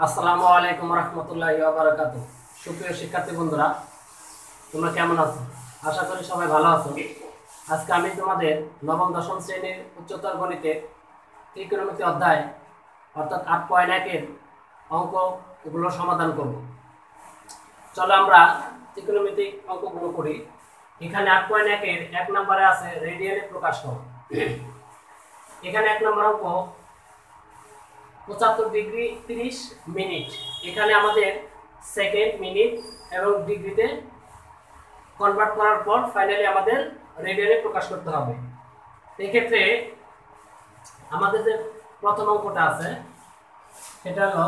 আসসালামু আলাইকুম রহমতুল্লাহি ওয়া বারাকাতুহু। সুপ্রিয় শিক্ষার্থী বন্ধুরা, তোমরা কেমন আছো? আশা করি সবাই ভালো আছো। আজকে আমি তোমাদের নবম দশম শ্রেণীর উচ্চতর গণিতের ত্রিকোণমিতি অধ্যায় অর্থাৎ 8.1 এর অঙ্কগুলো সমাধান করব। চলো আমরা ত্রিকোণমিতিক অঙ্কগুলো করি। এখানে 8.1 এর 1 নম্বরে আছে রেডিয়ানে প্রকাশ করো। এখানে 1 নম্বর অঙ্ক 75 ডিগ্রি 30 মিনিট। এখানে আমাদের সেকেন্ড, মিনিট এবং ডিগ্রিতে কনভার্ট করার পর ফাইনালি আমাদের রেডিয়ানে প্রকাশ করতে হবে। এক্ষেত্রে আমাদের যে প্রথম অঙ্কটা আছে সেটা হলো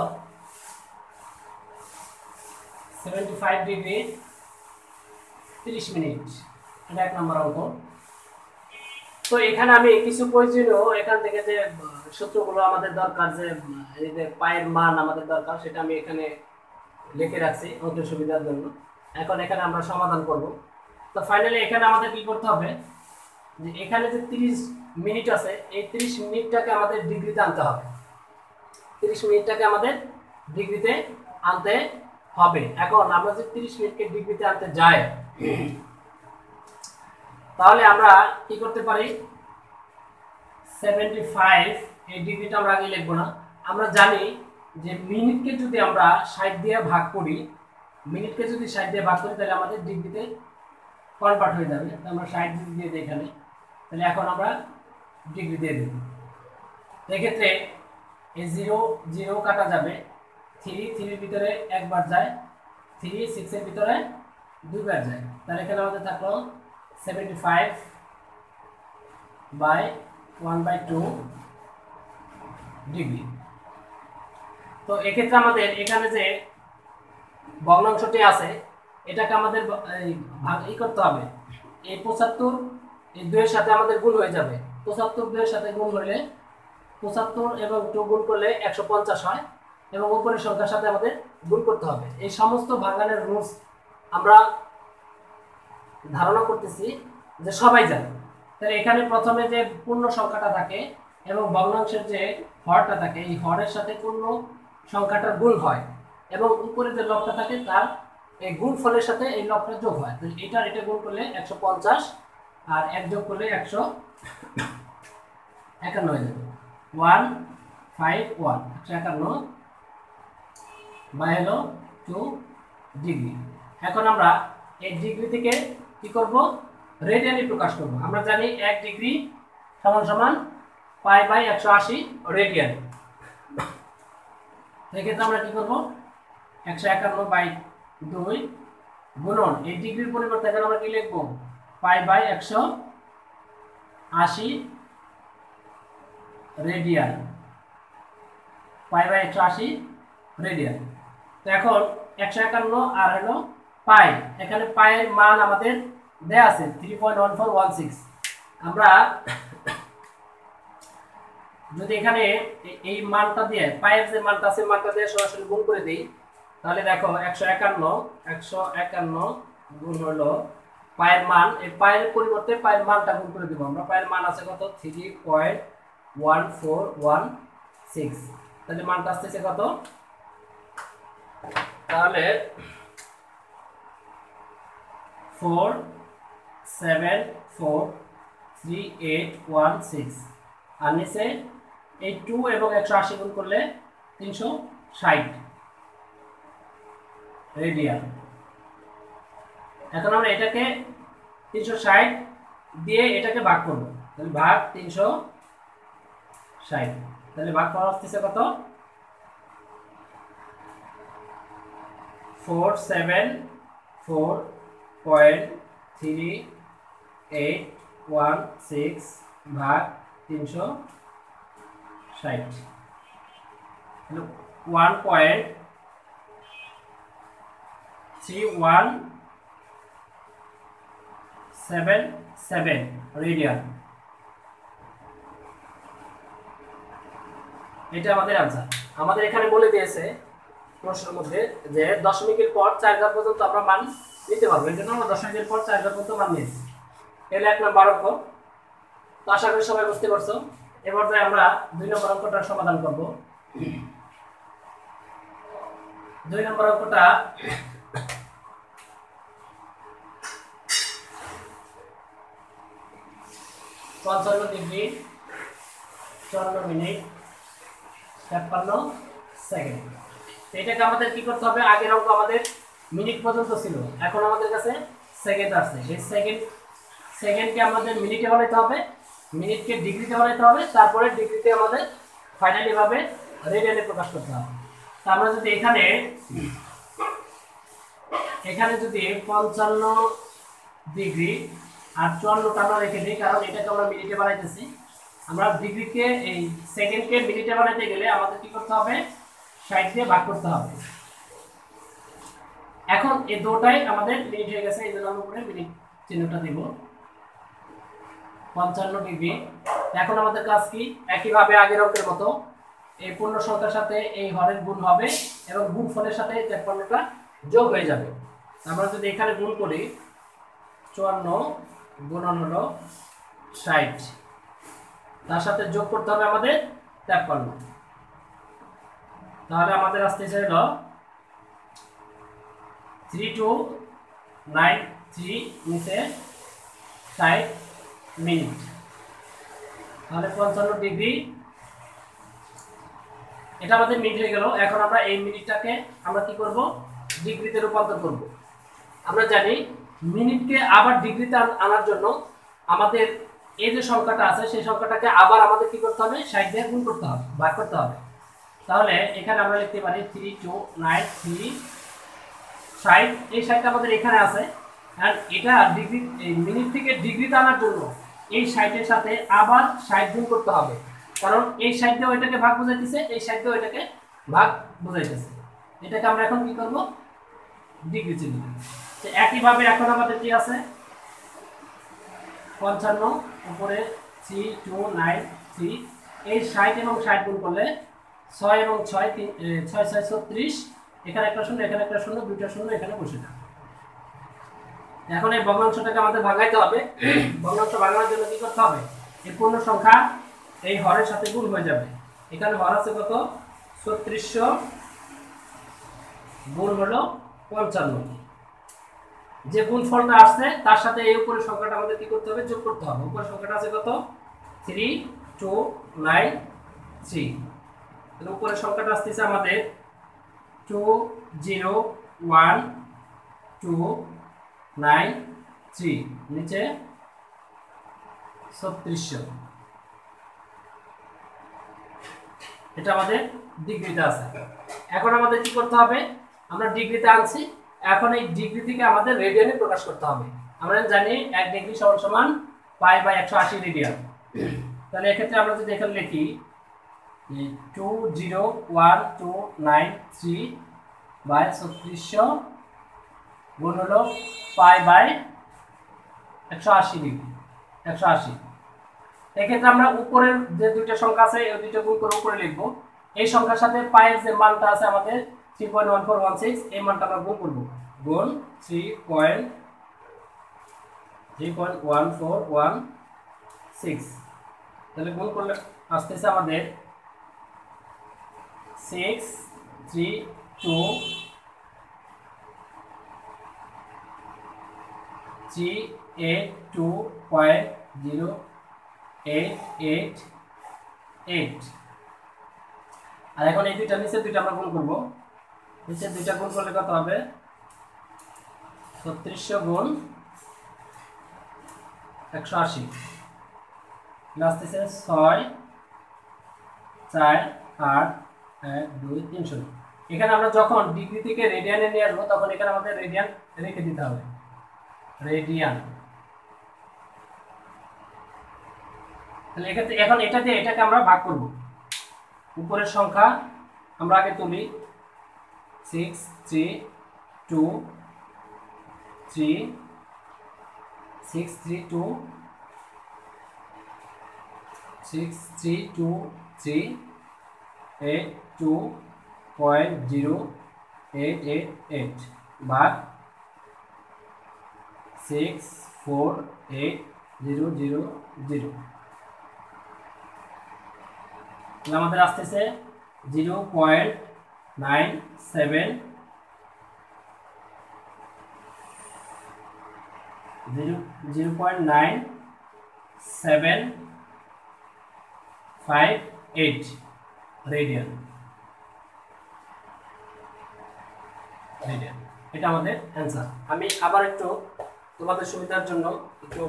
75 ডিগ্রি 30 মিনিট। এটা 1 নম্বর অঙ্ক। তো এখানে আমি কিছু প্রয়োজনীয় এখান থেকে যে সূত্রগুলো আমাদের দরকার, যে এই যে পায়ের মান আমাদের দরকার, সেটা আমি এখানে লিখে রাখছি অঙ্কের সুবিধার জন্য। এখন এখানে আমরা সমাধান করব। তো ফাইনালি এখানে আমাদের কি করতে হবে, যে এখানে যে 30 মিনিট আছে এই 30 মিনিটটাকে আমাদের ডিগ্রিতে আনতে হবে। 30 মিনিটটাকে আমাদের ডিগ্রিতে আনতে হবে। এখন আমরা যে 30 মিনিটকে ডিগ্রিতে আনতে যাই, তাহলে আমরা কি করতে পারি, 75 এই ডিগ্রিটা আমরা আগে লিখবো না। আমরা জানি যে মিনিটকে যদি আমরা 60 দিয়ে ভাগ করি, তাহলে আমাদের ডিগ্রিতে কনভার্ট হয়ে যাবে। আমরা 60 ডিগ্রি দিয়ে দিই এখানে, তাহলে এখন আমরা ডিগ্রি দিয়ে দেব। এক্ষেত্রে এই 0 0 কাটা যাবে, 3 এর ভিতরে একবার যায়, 3 6 এর ভিতরে দুইবার যায়, তাহলে এখানে আমাদের থাকলো 75 বাই 1/2 ডিগ্রি। তো এক্ষেত্রে আমাদের এখানে যে ভগ্নাংশটি আছে এটাকে আমাদের ভাগ করতে হবে। এই 75 এই 2 এর সাথে আমাদের গুণ হয়ে যাবে। 75 2 এর সাথে গুণ হলে 75 এবং 2 গুণ করলে 150 হয়, এবং উপরের সংখ্যার সাথে আমাদের গুণ করতে হবে। এই সমস্ত ভাঙানোর রুলস আমরা ধারণা করতেছি যে সবাই জানে। তাহলে এখানে প্রথমে যে পূর্ণ সংখ্যাটা থাকে এবং ভগ্নাংশের যে হরটা থাকে, এই হরের সাথে পূর্ণ সংখ্যাটার গুণ হয়, এবং উপরে যে লবটা থাকে তার এই গুণফলের সাথে এই লবটা যোগ হয়। তো এটা গুণ করলে 150 আর 1 যোগ করলে 151 হয়ে যাবে। 151 151 বাই হলো 2 ডিগ্রি। এখন আমরা এই ডিগ্রি থেকে কি করব, রেডিয়ানে প্রকাশ করব। আমরা জানি 1 ডিগ্রি সমান সমান পাই বাই 180 রেডিয়ান। সেক্ষেত্রে আমরা কি করব, 151 বাই 2 গুণন এই ডিগ্রির পরিবর্তে এখন আমরা কি লিখব, pi by 180 radian, pi by 180 radian. তো এখন 151 আর হলো পাই, এখানে পায়ের মান আমাদের দেয়া আছে 3.1416। আমরা যদি এখানে এই মানটা দিয়ে পায়ের যে মানটা আছে মানটা দিয়ে সরাসরি গুণ করে দেই, তাহলে দেখো 151 গুণ হলো পায়ের মান, এই পায়ের পরিবর্তে পায়ের মানটা গুণ করে দেব। আমরা পায়ের মান আছে কত, 3.1416, তাহলে মানটা আসতেছে কত, তাহলে 4743816। আর নিচে এই 2 এবং 180 গুণ করলে 360 রেডিয়ান। এখন আমরা এটাকে 360 দিয়ে এটাকে ভাগ করব, তাহলে ভাগ 360, তাহলে ভাগ করা হচ্ছে কত, 474.3816 ভাগ 360, 1.3177 রেডিয়ান। এটা আমাদের आंसर। আমাদের এখানে বলে দিয়েছে প্রশ্নের মধ্যে যে দশমিকের পর 4 ঘর পর্যন্ত আমরা মান নিতে পারবো। এর জন্য আমরা দশমিকের পর 4 ঘর পর্যন্ত মান নিয়েছি। এর 1 নম্বর অঙ্ক। তো আশা করি সবাই বুঝতে পারছো। এবার আমরা 2 নম্বর অঙ্কটার সমাধান করব। 2 নম্বর অঙ্কটা 55 ডিগ্রি 54 মিনিট 53 সেকেন্ড। এটাকে আমাদের কি করতে হবে, আগের অঙ্ক আমাদের মিনিট পর্যন্ত ছিল, এখন আমাদের কাছে সেকেন্ড আসছে। এই সেকেন্ডকে আমাদের মিনিটে বানাইতে হবে, মিনিটকে ডিগ্রিতে বানাইতে হবে, তারপরে ডিগ্রিতে আমাদের ফাইনালি ভাবে রেডিয়ানে প্রকাশ করতে হবে। তো আমরা যদি এখানে যদি 55 ডিগ্রি আর 54টা আমরা রেখে দিই, কারণ এটাকে আমরা মিনিটে বানাইতেছি। আমরা ডিগ্রিকে এই সেকেন্ডকে মিনিটে বানাইতে গেলে আমাদের কি করতে হবে, 60 দিয়ে ভাগ করতে হবে। এখন এই দুটোটাই আমাদের মিনিট হয়ে গেছে, এই জন্য আমরা উপরে মিনিট চিহ্নটা দেব। 55 ডিগ্রি। এখন আমাদের কাজ কি, একইভাবে আগের অঙ্কের মতো এই পূর্ণ সংখ্যার সাথে এই হরের গুণ হবে এবং গুণফলের সাথে 53টা যোগ হয়ে যাবে। আমরা যদি এখানে গুণ করি 54 গুণন হলো 60, তার সাথে যোগ করতে হবে আমাদের 53, তাহলে আমাদের আসতেছে হলো 3293 নিচে 60 মিনিট। তাহলে 55 ডিগ্রি এটা আমাদের মিনিট হয়ে গেল। এখন আমরা এই মিনিটটাকে আমরা কি করব, ডিগ্রিতে রূপান্তর করব। আমরা জানি মিনিটকে আবার ডিগ্রিতে আনার জন্য আমাদের এই যে সংখ্যাটা আছে সেই সংখ্যাটাকে আবার আমাদের কি করতে হবে, 60 দিয়ে গুণ করতে হবে, ভাগ করতে হবে। তাহলে এখানে আমরা লিখতে পারি 3293 60, এই 60টা আমাদের এখানে আছে। আর এটা ডিগ্রি, এই মিনিট থেকে ডিগ্রিতে আনার জন্য এই 60 এর সাথে আবার 60 গুণ করতে হবে, কারণ এই 60 দিয়ে ওইটাকে ভাগ বোঝাইতেছে, এই 60 দিয়ে ওইটাকে ভাগ বোঝাইতেছে। এটাকে আমরা এখন কি করব, ডিগ্রি চিহ্ন দেব। তো একইভাবে এখন আমাদের কি আছে, 55 উপরে 3293, এই 60 এবং 60 গুণ করলে 6 এবং 6 6 6 36, এখানে একটা শূন্য, এখানে একটা শূন্য, দুইটা শূন্য এখানে বসে যাবে। এখন এই ভগ্নাংশটাকে আমাদের ভাঙাইতে হবে। ভগ্নাংশ ভাঙানোর জন্য কি করতে হবে, এই পূর্ণ সংখ্যা এই হরের সাথে গুণ হয়ে যাবে। এখানে হর আছে কত, 3600 গুণ হলো 55, যে গুণফলটা আসছে তার সাথে এই উপরের সংখ্যাটা আমাদের কি করতে হবে, যোগ করতে হবে। উপরের সংখ্যাটা আছে কত, 3293, তাহলে উপরের সংখ্যাটা আসতেছে আমাদের 201,293, নিচে 3600, এটা আমাদের ডিগ্রিতে আছে। এখন আমাদের কি করতে হবে, আমরা ডিগ্রিতে আনছি, এখন এই ডিগ্রি থেকে আমাদের রেডিয়ানে প্রকাশ করতে হবে। আমরা জানি 1 ডিগ্রি সমান π/180 রেডিয়ান। তাহলে এক্ষেত্রে আমরা যদি এখানে লিখি 201,293/3600 গুণ হলো π/180 ডিগ্রি, 180। এক্ষেত্রে আমরা উপরের যে দুইটা সংখ্যা আছে এই দুইটা গুণ করে উপরে লিখবো। এই সংখ্যার সাথে পায়ের যে মানটা আছে আমাদের 3.1416, এই মানটা আমরা গুণ করব, গুণ 3.1416, তাহলে গুণ করলে আসতেছে আমাদের 632,382.088। আর এখন এই দুইটা নিচে দুইটা আমরা গুণ করব, নিচে দুইটা গুণ করলে কত হবে, 3600 গুণ 180 আসতেছে 6 4 8 1 2 300। এখানে আমরা যখন ডিগ্রি থেকে রেডিয়ানে নিয়ে আসবো তখন এখানে আমাদের রেডিয়ান রেখে দিতে হবে, রেডিয়ান। তাহলে এক্ষেত্রে এখন এটা দিয়ে এটাকে আমরা ভাগ করব। উপরের সংখ্যা আমরা আগে তুলি 632,382.088 ভাগ 648,000, আমাদের আসতেছে 0.973 0.9758 রেডিয়ান। এটা আমাদের অ্যান্সার। আমি আবার একটু তোমাদের সুবিধার জন্য একটু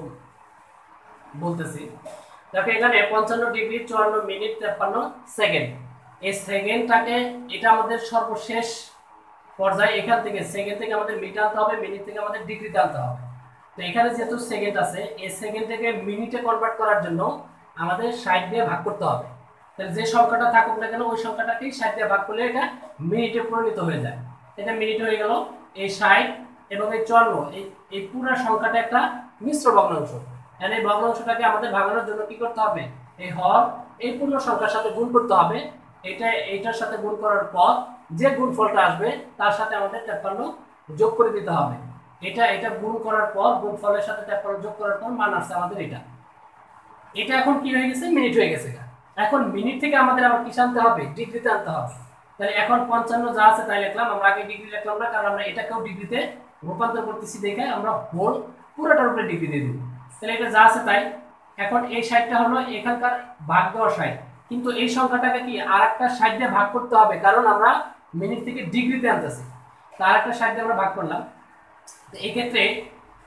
বলতেছি। দেখো এখানে 55 ডিগ্রি 54 মিনিট 53 সেকেন্ড, এই সেকেন্ডটাকে এটা আমাদের সর্বশেষ পর্যায়ে। এখান থেকে সেকেন্ড থেকে আমাদের মিনিট আনতে হবে, মিনিট থেকে আমাদের ডিগ্রিতে আনতে হবে। তো এখানে যেহেতু সেকেন্ড আছে, এই সেকেন্ড থেকে মিনিটে কনভার্ট করার জন্য আমাদের 60 দিয়ে ভাগ করতে হবে। তাহলে যে সংখ্যাটা থাকুক না কেন ওই সংখ্যাটাকেই 60 দিয়ে ভাগ করলে এটা মিনিটে পরিণত হয়ে যায়। এটা মিনিট হয়ে গেল। এই 60 এবং এই 54 এই পুরো সংখ্যাটা একটা মিশ্র ভগ্নাংশ। এখানে এই ভগ্নাংশটাকে আমাদের ভাঙানোর জন্য কি করতে হবে? এই হর এই পূর্ণ সংখ্যার সাথে গুণ করতে হবে। এইটার সাথে গুণ করার পর যে গুণফলটা আসবে তার সাথে আমাদের 53 যোগ করে দিতে হবে। এটা গুণ করার পর গুণফলের সাথে 53 যোগ করার পর মান আসছে আমাদের এটা এখন কি হয়ে গেছে? মিনিট হয়ে গেছে। এখন মিনিট থেকে আমাদের আবার কি আনতে হবে? ডিগ্রিতে আনতে হবে। তাহলে এখন 55 যা আছে তাই লিখলাম, আমরা আগে ডিগ্রি লিখলাম না, কারণ আমরা এটাকেও ডিগ্রিতে রূপান্তর করতেছি দেখে আমরা হোল পুরোটার উপরে ডিগ্রি দিয়ে দেব। তাহলে এটা যা আছে তাই। এখন এই 60টা হলো এখানকার ভাগ দেওয়া 60, কিন্তু এই সংখ্যাটাকে কি আরেকটা 60 দিয়ে ভাগ করতে হবে, কারণ আমরা মিনিট থেকে ডিগ্রিতে আনতেছি। তো আরেকটা 60 দিয়ে আমরা ভাগ করলাম। তো এই ক্ষেত্রে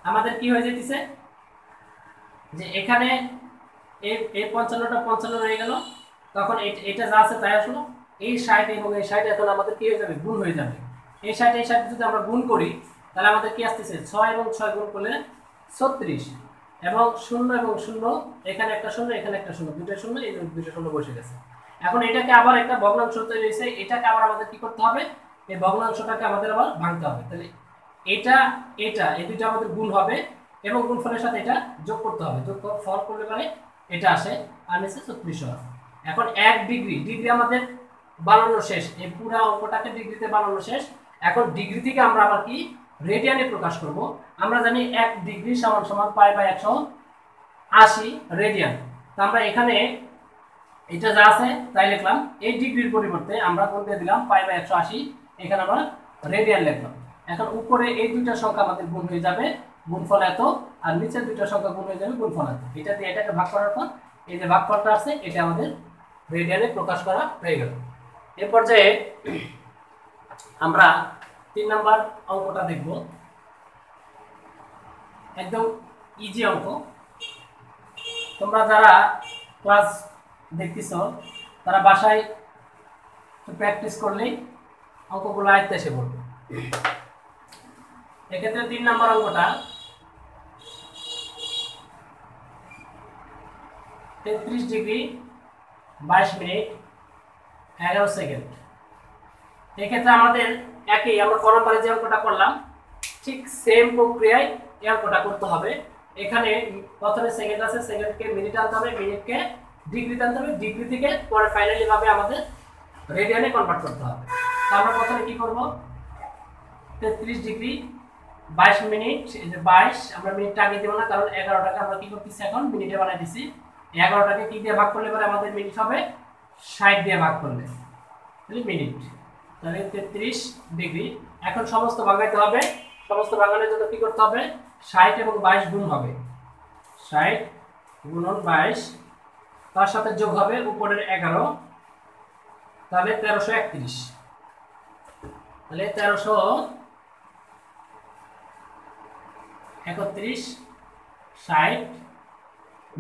আমাদের কি হয়ে যেতেছে যে এখানে এই 55টা 55 রয়ে গেল, তখন এটা যা আছে তাই আসলো। এই 60 এবং এই 60 এখন আমাদের কি হয়ে যাবে? গুণ হয়ে যাবে। এই 60 যদি আমরা গুণ করি তাহলে আমাদের কি আসতেছে? 6 এবং 6 গুণ করলে 36, এবং 0 এবং 0, এখানে একটা 0 এখানে একটা 0, দুটো 0 এই দুটো 0 বসে গেছে। এখন এটাকে আবার একটা ভগ্নাংশ তৈরি হয়েছে, এটাকে আবার আমাদের কি করতে হবে? এই ভগ্নাংশটাকে আমাদের আবার ভাঙতে হবে। তাহলে এটা এই দুটো আমাদের গুণ হবে এবং গুণফলের সাথে এটা যোগ করতে হবে। যোগ ফল করলে পরে এটা আসে আর নিচে 36 আসে। এখন 1 ডিগ্রি আমাদের বানানো শেষ, এই পুরো অঙ্কটাকে ডিগ্রিতে বানানো শেষ। এখন ডিগ্রি থেকে আমরা আবার কি রেডিয়ানে প্রকাশ করব। আমরা জানি 1 ডিগ্রি সমান সমান π/180 রেডিয়ান। তো আমরা এখানে এটা যা আছে তাই লিখলাম। এই ডিগ্রির পরিবর্তে আমরা কোন দিয়ে দিলাম π/180, এখানে আমরা রেডিয়ান লিখলাম। এখন উপরে এই দুইটা সংখ্যা আমাদের গুণ হয়ে যাবে, গুণফল এত, আর নিচের দুইটা সংখ্যা গুণ হয়ে যাবে, গুণফল এত। এটা দিয়ে এটাকে ভাগ করার পর এই যে ভাগফলটা আছে এটা আমাদের রেডিয়ানে প্রকাশ করা হয়ে গেল। এই পর্যায়ে আমরা 3 নাম্বার অঙ্কটা দেখব। একদম ইজি অঙ্ক। তোমরা যারা ক্লাস দেখতেছো তারা বাসায় প্র্যাকটিস করলেই অঙ্কগুলো আয়ত্তে এসে পড়বে। এক্ষেত্রে 3 নাম্বার অঙ্কটা 33 ডিগ্রি 22 মিনিট 11 সেকেন্ড। এক্ষেত্রে আমাদের একই আমরা ক নম্বরে যে অঙ্কটা করলাম ঠিক সেম প্রক্রিয়ায় এই অঙ্কটা করতে হবে। এখানে প্রথমে সেকেন্ড আছে, সেকেন্ডকে মিনিট আনতে হবে, মিনিটকে ডিগ্রিতে আনতে হবে, ডিগ্রি থেকে পরে ফাইনালি ভাবে আমাদের রেডিয়ানে কনভার্ট করতে হবে। তো আমরা প্রথমে কি করব? 33 ডিগ্রি 22 মিনিট, এই যে 22 আমরা মিনিটটা আগে দেব না, কারণ 11টাকে আমরা কি করতেছি এখন মিনিটে বানাই দিছি। 11টাকে কি দিয়ে ভাগ করলে পরে আমাদের মিনিট হবে? 60 দিয়ে ভাগ করলে মিনিট। তাহলে 33 ডিগ্রি। এখন সমস্ত ভাঙাইতে হবে। সমস্ত ভাঙানোর জন্য কি করতে হবে? 60 এবং 22 গুণ হবে, 60 গুণন 22, তার সাথে যোগ হবে উপরের 11, তাহলে 1331। তাহলে 1331 60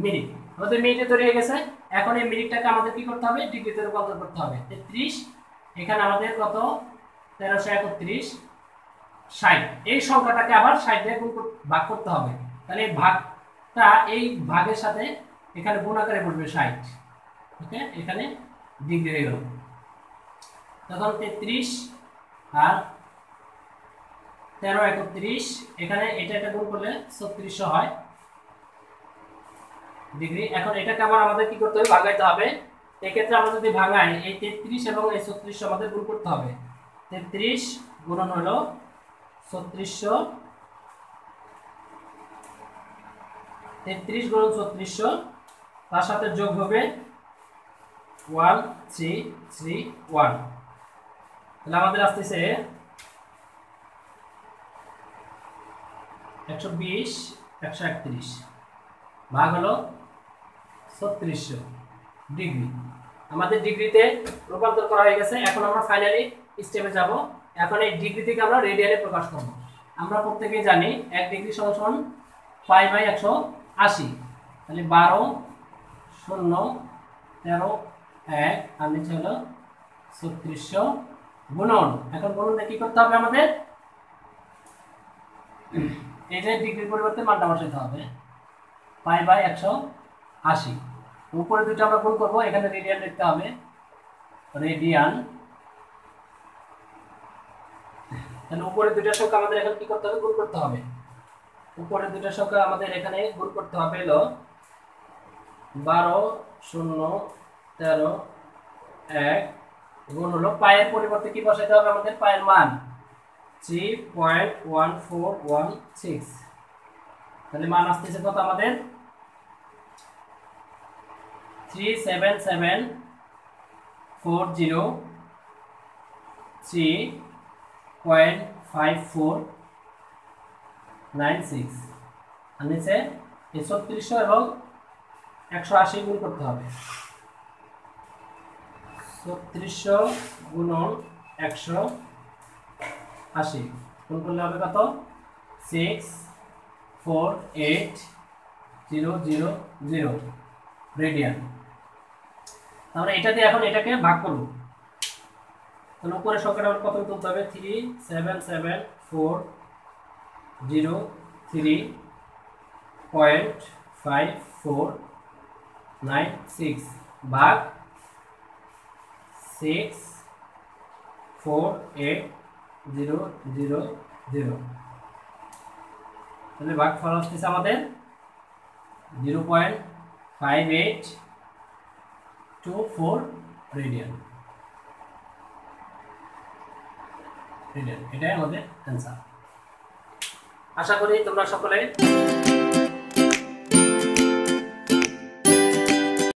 মিনিট আমাদের মিনিটে তৈরি হয়ে গেছে। এখন এই মিনিটটাকে আমাদের কি করতে হবে? ডিগ্রিতে রূপান্তর করতে হবে। 33 এখানে আমাদের কত? 1331 60, এই সংখ্যাটাকে আবার 60 দিয়ে ভাগ করতে হবে। তাহলে এই ভাগটা এই ভাগের সাথে এখানে গুণ আকারে বসবে 60, ওকে, এখানে ডিগ্রি হয়ে গেল। তখন 33 আর 1331, এখানে এটা গুণ করলে 3600 হয় ডিগ্রি। এখন এটাকে আবার আমাদের কি করতে হবে? ভাগাইতে হবে। এক্ষেত্রে আমরা যদি ভাঙাই এই 33 এবং এই 3600 আমাদের গুণ করতে হবে। 33 গুণন হলো 3600, 33 গুণন 3600, তার সাথে যোগ হবে 1331। তাহলে আমাদের আসতেছে 120 131 ভাগ হলো 3600 ডিগ্রি। আমাদের ডিগ্রিতে রূপান্তর করা হয়ে গেছে। এখন আমরা ফাইনালি স্টেপে যাব। এখন এই ডিগ্রি থেকে আমরা রেডিয়ানে প্রকাশ করব। আমরা প্রত্যেকেই জানি 1 ডিগ্রি সমান পাই বাই 180। তাহলে 12 0 13 1 আর নিচে হলো 3600 গুণন। এখন গুণনটা কি করতে হবে আমাদের? এই যে ডিগ্রির পরিবর্তে মানটা বসাতে হবে, পাই বাই 180। উপরে দুটো আমরা গুণ করব, এখানে রেডিয়ান লিখতে হবে, রেডিয়ান। তাহলে উপরে দুটো সংখ্যা আমাদের এখানে কি করতে হবে? গুণ করতে হবে। উপরে দুটো সংখ্যা আমাদের এখানে গুণ করতে হবে হলো 12 0 13 1 গুণ হলো পায়ের পরিবর্তে কি বসাতে হবে আমাদের? পায়ের মান 3.1416। তাহলে মান আসতেছে কত আমাদের? 37740 3.5496। আর নিচে 3600 এবং 180 গুণ করতে হবে। 3600 গুণন 180 গুণ করলে হবে কত? 648,000 রেডিয়ান। আমরা এটা দিয়ে এখন এটাকে ভাগ করব। তাহলে উপরের সংখ্যাটা আমরা কত তুলতে হবে? 37740.5496 ভাগ 648,000। তাহলে ভাগফল আসছে আমাদের 0.5824 রেডিয়ান। এটাই আমাদের অ্যান্সার। আশা করি তোমরা সকলে